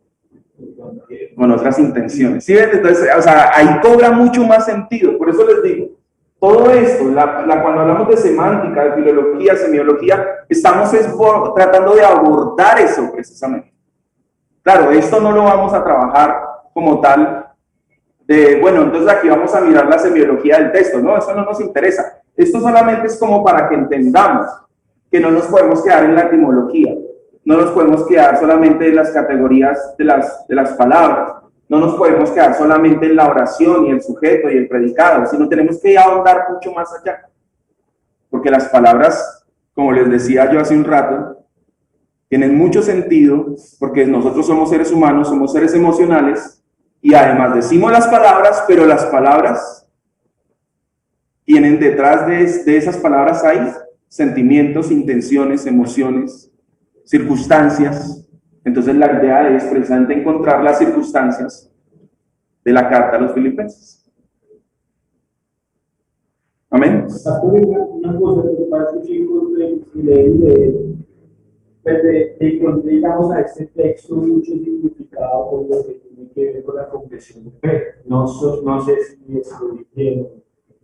[SPEAKER 1] Con otras intenciones. ¿Sí ven? Entonces, ahí cobra mucho más sentido. Por eso les digo, todo esto, cuando hablamos de semántica, de filología, semiología, estamos tratando de abordar eso precisamente. Claro, esto no lo vamos a trabajar como tal, bueno, entonces aquí vamos a mirar la semiología del texto. No, eso no nos interesa. Esto solamente es como para que entendamos que no nos podemos quedar en la etimología, no nos podemos quedar solamente en las categorías de las palabras, no nos podemos quedar solamente en la oración y el sujeto y el predicado, sino tenemos que ahondar mucho más allá. Porque las palabras, como les decía yo hace un rato, tienen mucho sentido, porque nosotros somos seres humanos, somos seres emocionales, y además decimos las palabras, pero las palabras tienen detrás de esas palabras hay sentimientos, intenciones, emociones, circunstancias. Entonces la idea es precisamente encontrar las circunstancias de la carta a los filipenses. Amén.
[SPEAKER 4] Una cosa que parece que encontré, digamos, a este texto mucho significado por lo que tiene que ver con la confesión de fe. No sé si estoy bien,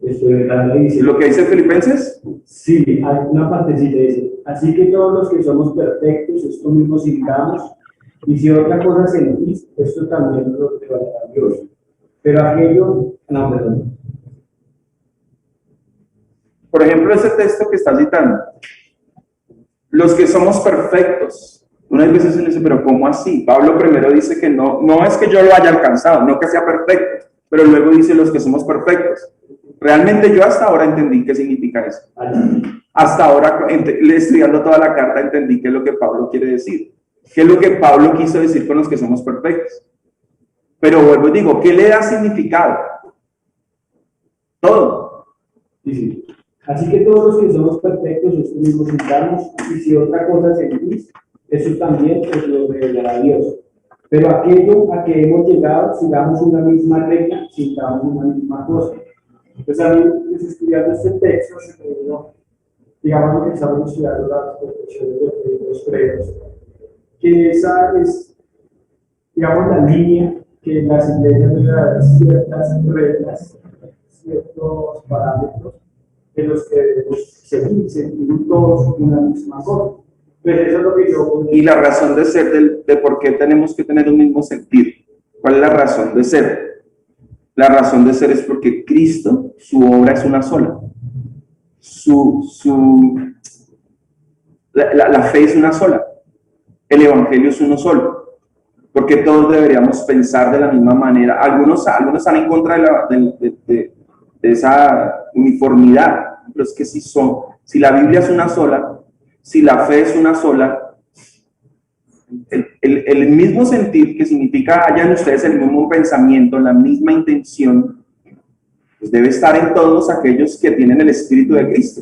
[SPEAKER 1] ¿Lo que dice Filipenses?
[SPEAKER 4] Sí, hay una partecita dice, así que todos los que somos perfectos, esto mismo sintamos, y si otra cosa sentís, esto también lo revelará Dios. Pero aquello, no, perdón.
[SPEAKER 1] Por ejemplo, ese texto que está citando, los que somos perfectos. Unas veces uno dice, pero ¿cómo así? Pablo primero dice que no es que yo lo haya alcanzado, no que sea perfecto, pero luego dice los que somos perfectos. Realmente yo hasta ahora entendí qué significa eso. Hasta ahora, estudiando toda la carta, entendí qué es lo que Pablo quiere decir. ¿Qué es lo que Pablo quiso decir con los que somos perfectos? Pero vuelvo y digo, ¿qué le da significado? Todo.
[SPEAKER 4] Sí. Así que todos los que somos perfectos, esto mismo sintamos, y si otra cosa sentís, eso también os lo revelará Dios. Pero aquello a que hemos llegado, sigamos una misma regla, sintamos una misma cosa. Entonces, a mí, pues, estudiando este texto, digamos que estamos estudiando las perfecciones de los credos, que esa es, digamos, la línea que las iglesias deben dar ciertas reglas, ciertos parámetros de los que debemos seguir, sentir todos una misma cosa. Pues eso es lo que yo...
[SPEAKER 1] Y la razón de ser, de por qué tenemos que tener un mismo sentir. ¿Cuál es la razón de ser? La razón de ser es porque Cristo, su obra es una sola. La fe es una sola. el evangelio es uno solo, porque todos deberíamos pensar de la misma manera. Algunos están en contra de esa uniformidad, pero es que si la Biblia es una sola, si la fe es una sola, el mismo sentir, que significa hayan ustedes el mismo pensamiento, la misma intención, pues debe estar en todos aquellos que tienen el Espíritu de Cristo.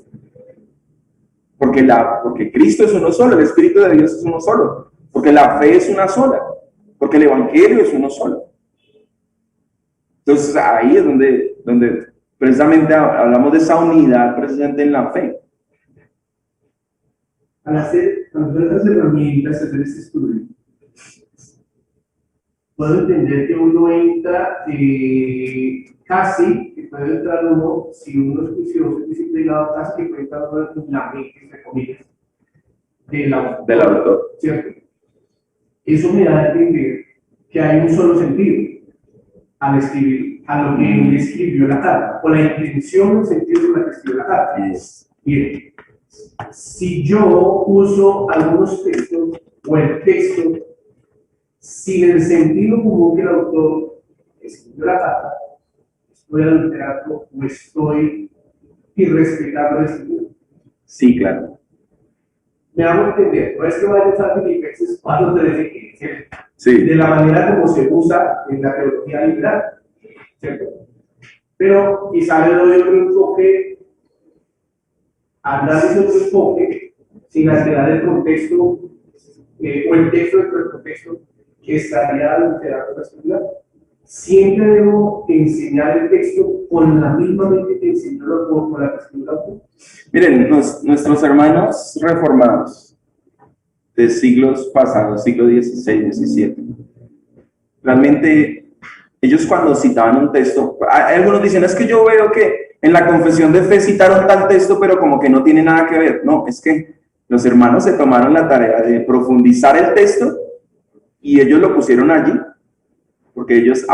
[SPEAKER 1] Porque Cristo es uno solo, el Espíritu de Dios es uno solo, porque la fe es una sola, porque el Evangelio es uno solo. Entonces ahí es donde precisamente hablamos de esa unidad precisamente en la fe.
[SPEAKER 5] Al hacer estas herramientas, hacer este estudio, puedo entender que uno entra casi, que puede entrar uno, si uno es juicioso y disciplinado, casi que puede entrar uno en la mente, entre comillas, del autor, ¿cierto? Eso me da a entender que hay un solo sentido al escribir, a lo que él escribió la carta, o la intención, el sentido de la que escribió la carta. Bien, si yo uso algunos textos o el texto sin el sentido común que el autor escribió la carta, estoy adulterando o estoy irrespetando el escritor.
[SPEAKER 1] Sí, claro.
[SPEAKER 5] Me hago entender, no es que vaya a usar Filipenses 4:13,
[SPEAKER 1] Sí.
[SPEAKER 5] de la manera como se usa en la teología liberal, ¿cierto? Pero quizá le doy otro enfoque, análisis otro enfoque, sin alterar el contexto, o el texto dentro del contexto, que estaría adulterando la escritura. Siempre debo enseñar el texto con la misma mente que enseñó el autor, con la que escribió el autor.
[SPEAKER 1] Miren, nuestros hermanos reformados de siglos pasados, siglo XVI, XVII, realmente ellos cuando citaban un texto, algunos dicen, es que yo veo que en la confesión de fe citaron tal texto, pero como que no tiene nada que ver. No, es que los hermanos se tomaron la tarea de profundizar el texto y ellos lo pusieron allí, porque ellos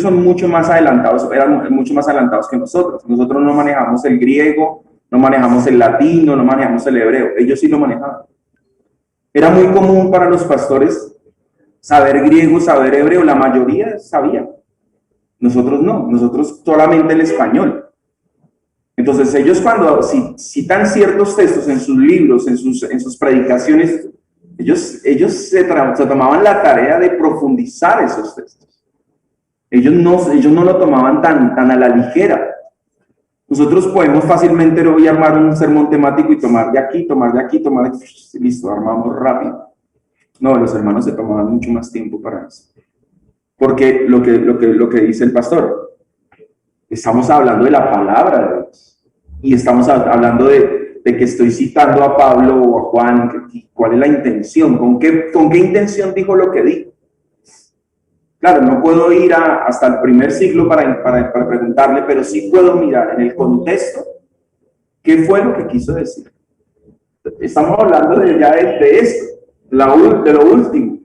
[SPEAKER 1] son mucho más adelantados, eran mucho más adelantados que nosotros. Nosotros no manejamos el griego, no manejamos el latino, no manejamos el hebreo, ellos sí lo manejaban. Era muy común para los pastores saber griego, saber hebreo, la mayoría sabía. Nosotros no, nosotros solamente el español. Entonces ellos cuando citan ciertos textos en sus libros, en sus predicaciones, ellos se tomaban la tarea de profundizar esos textos. Ellos no lo tomaban tan a la ligera. Nosotros podemos fácilmente hoy armar un sermón temático y tomar de aquí, tomar de aquí, tomar de aquí, listo, armamos rápido. No, los hermanos se tomaban mucho más tiempo para eso. Porque lo que dice el pastor, estamos hablando de la palabra de Dios. Y estamos hablando de que estoy citando a Pablo o a Juan, cuál es la intención, con qué intención dijo lo que dijo. Claro, no puedo ir hasta el primer siglo para preguntarle, pero sí puedo mirar en el contexto qué fue lo que quiso decir. Estamos hablando de esto, de lo último.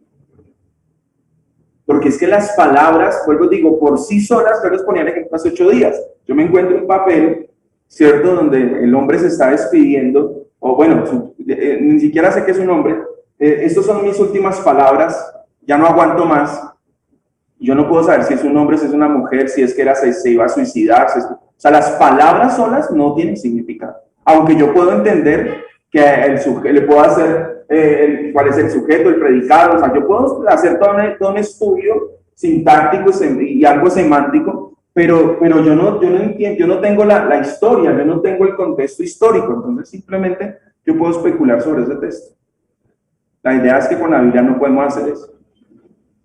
[SPEAKER 1] Porque es que las palabras, vuelvo digo, por sí solas, yo les ponía el ejemplo hace 8 días. Yo me encuentro un papel, ¿cierto? Donde el hombre se está despidiendo, o bueno, ni siquiera sé qué es un hombre. Estas son mis últimas palabras, ya no aguanto más. Yo no puedo saber si es un hombre, si es una mujer, si es que se iba a suicidar. O sea, las palabras solas no tienen significado. Aunque yo puedo entender que le puedo hacer cuál es el sujeto, el predicado. O sea, yo puedo hacer todo un estudio sintáctico y algo semántico, pero yo no entiendo, yo no tengo la historia, yo no tengo el contexto histórico. Entonces, simplemente yo puedo especular sobre ese texto. La idea es que con la Biblia no podemos hacer eso.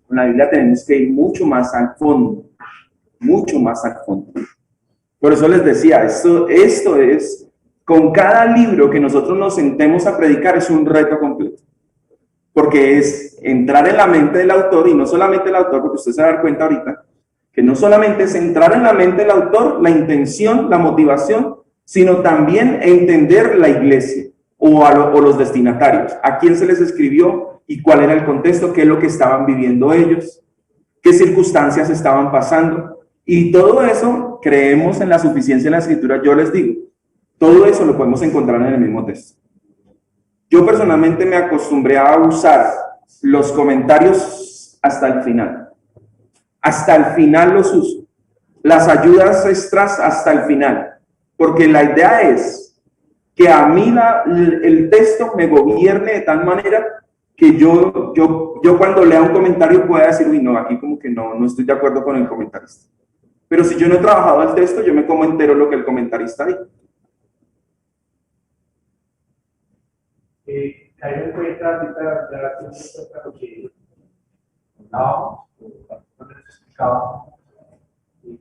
[SPEAKER 1] Con la Biblia tenemos que ir mucho más al fondo, mucho más al fondo. Por eso les decía, esto es, con cada libro que nosotros nos sentemos a predicar es un reto completo. Porque es entrar en la mente del autor, y no solamente el autor, porque usted se va a dar cuenta ahorita, que no solamente es entrar en la mente del autor, la intención, la motivación, sino también entender la iglesia o los destinatarios, a quién se les escribió, y cuál era el contexto, qué es lo que estaban viviendo ellos, qué circunstancias estaban pasando. Y todo eso, creemos en la suficiencia de la Escritura. Yo les digo, todo eso lo podemos encontrar en el mismo texto. Yo personalmente me acostumbré a usar los comentarios hasta el final. Hasta el final los uso. Las ayudas extras hasta el final. Porque la idea es que a mí el texto me gobierne de tal manera que yo cuando lea un comentario pueda decir, uy, no, aquí como que no estoy de acuerdo con el comentarista. Pero si yo no he trabajado el texto, yo me como entero lo que el comentarista dijo.
[SPEAKER 5] Caer en cuenta, ahorita ya lo que hablábamos, cuando les explicaba,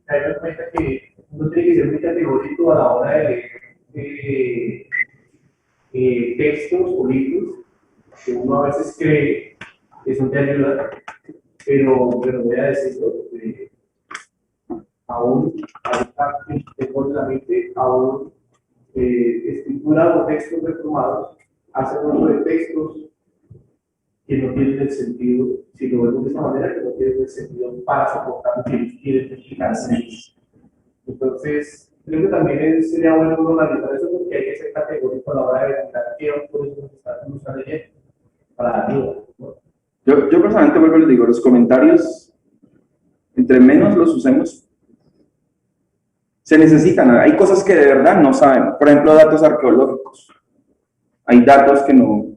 [SPEAKER 5] caer en cuenta que uno tiene que ser muy categórico a la hora de leer textos o libros que uno a veces cree que son de ayuda, pero voy a decirlo, aún tengo en la mente, aún escritura o textos reformados hacen uso de textos que no tienen el sentido, si lo vemos de esta manera, que no tienen el sentido para soportar lo que ellos quieren explicarse. Entonces, creo que también sería bueno uno analizar eso porque hay que ser categórico a la hora de determinar qué autores uno está leyendo para ayuda, ¿no?
[SPEAKER 1] Yo personalmente vuelvo y les digo, los comentarios, entre menos los usemos, se necesitan. Hay cosas que de verdad no sabemos. Por ejemplo, datos arqueológicos. Hay datos que no,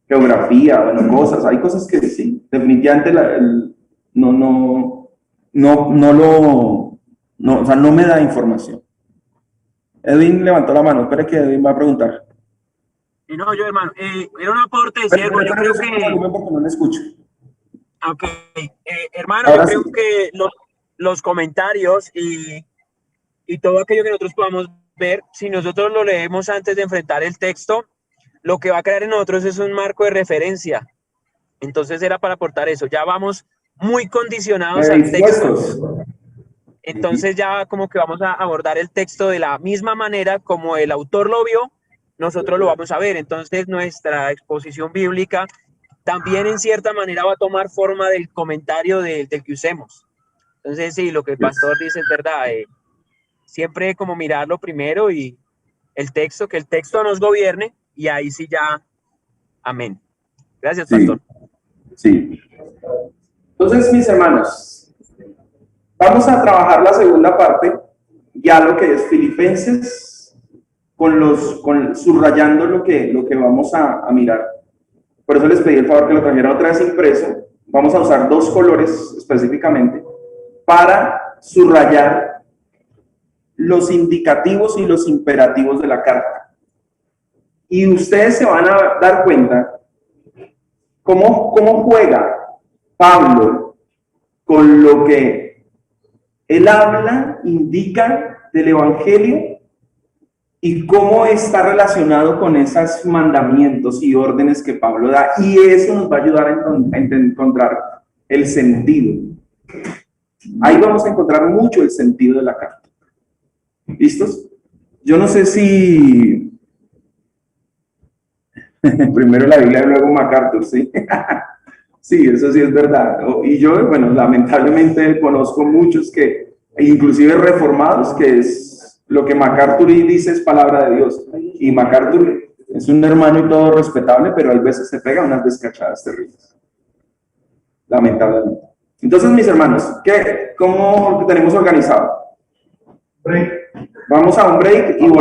[SPEAKER 1] geografía, bueno, cosas, hay cosas que sí, definitivamente no me da información. Edwin levantó la mano, espera que Edwin va a preguntar.
[SPEAKER 6] Y no, yo, hermano, era un aporte de siervo, yo creo que...
[SPEAKER 1] Porque no me escucho.
[SPEAKER 6] Ok, hermano,
[SPEAKER 1] Ahora
[SPEAKER 6] yo creo
[SPEAKER 1] sí.
[SPEAKER 6] que los comentarios y todo aquello que nosotros podamos ver, si nosotros lo leemos antes de enfrentar el texto, lo que va a crear en nosotros es un marco de referencia. Entonces era para aportar eso. Ya vamos muy condicionados al texto. Entonces ya como que vamos a abordar el texto de la misma manera como el autor lo vio, nosotros lo vamos a ver. Entonces nuestra exposición bíblica también en cierta manera va a tomar forma del comentario del que usemos. Entonces sí, lo que el pastor dice es verdad. Siempre como mirarlo primero y el texto, que el texto nos gobierne y ahí sí ya, amén. Gracias, pastor.
[SPEAKER 1] Sí. Entonces, mis hermanos, vamos a trabajar la segunda parte, ya lo que es Filipenses, subrayando lo que vamos a mirar. Por eso les pedí el favor que lo trajeran otra vez impreso. Vamos a usar 2 colores específicamente para subrayar los indicativos y los imperativos de la carta. Y ustedes se van a dar cuenta cómo juega Pablo con lo que él habla, indica del Evangelio y cómo está relacionado con esos mandamientos y órdenes que Pablo da. Y eso nos va a ayudar a encontrar el sentido. Ahí vamos a encontrar mucho el sentido de la carta. ¿Listos? Yo no sé si primero la Biblia y luego MacArthur, ¿sí? Sí, eso sí es verdad. Y yo, bueno, lamentablemente conozco muchos que, inclusive reformados, que es lo que MacArthur dice es palabra de Dios. Y MacArthur es un hermano y todo respetable, pero hay veces se pega unas descachadas terribles. Lamentablemente. Entonces, mis hermanos, ¿cómo tenemos organizado?
[SPEAKER 2] Break.
[SPEAKER 1] Vamos a un break y volvemos.